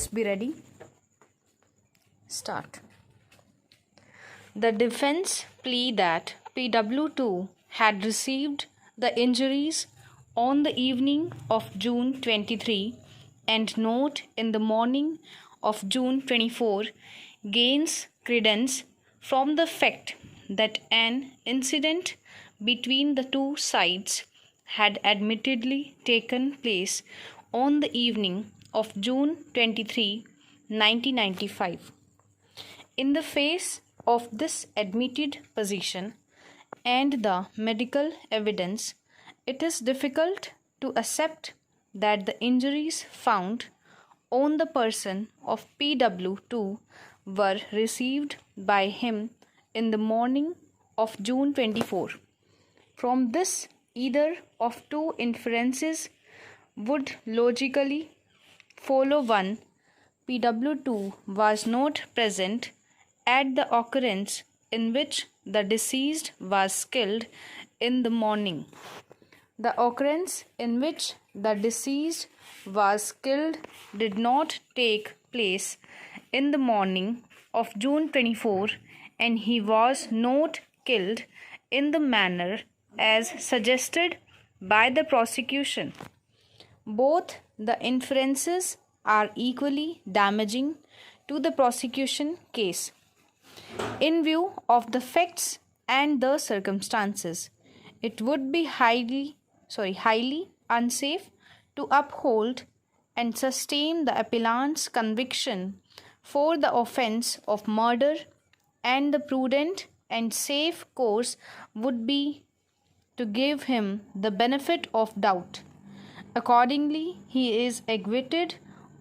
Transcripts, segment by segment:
Let's be ready. Start. The defense plead that PW2 had received the injuries on the evening of June 23 and not in the morning of June 24 gains credence from the fact that an incident between the two sides had admittedly taken place on the evening of June 23, 1995. In the face of this admitted position and the medical evidence, it is difficult to accept that the injuries found on the person of PW2 were received by him in the morning of June 24. From this, either of two inferences would logically follow. One, PW2 was not present at the occurrence in which the deceased was killed in the morning. The occurrence in which the deceased was killed did not take place in the morning of June 24, and he was not killed in the manner as suggested by the prosecution. Both the inferences are equally damaging to the prosecution case. In view of the facts and the circumstances, it would be highly unsafe to uphold and sustain the appellant's conviction for the offense of murder, and the prudent and safe course would be to give him the benefit of doubt. Accordingly, he is acquitted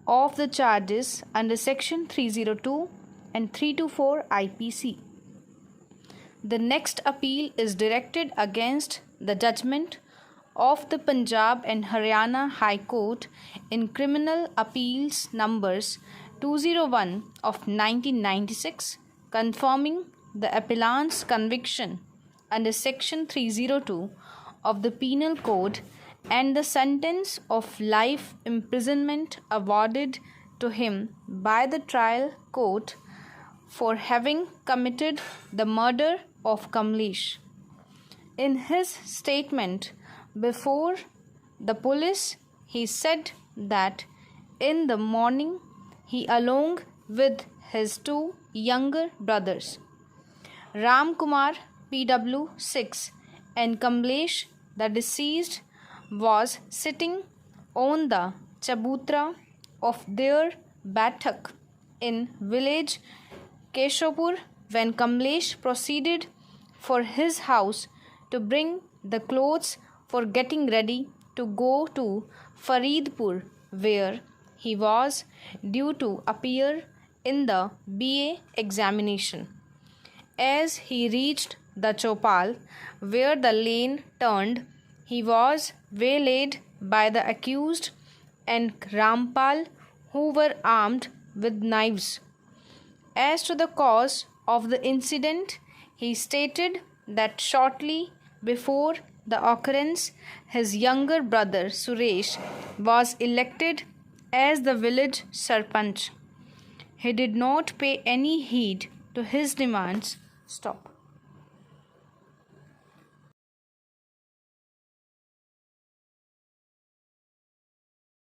of the charges under Section 302 and 324 IPC. The next appeal is directed against the judgment of the Punjab and Haryana High Court in Criminal Appeals numbers 201 of 1996, confirming the appellant's conviction under Section 302 of the Penal Code and the sentence of life imprisonment awarded to him by the trial court for having committed the murder of Kamlesh. In his statement before the police, he said that in the morning he, along with his two younger brothers, Ram Kumar PW6 and Kamlesh, the deceased, was sitting on the chabutra of their bathak in village Keshopur when Kamlesh proceeded for his house to bring the clothes for getting ready to go to Faridpur, where he was due to appear in the BA examination. As he reached the Chopal, where the lane turned, he was waylaid by the accused and Rampal, who were armed with knives. As to the cause of the incident, he stated that shortly before the occurrence, his younger brother Suresh was elected as the village Sarpanch. He did not pay any heed to his demands. Stop.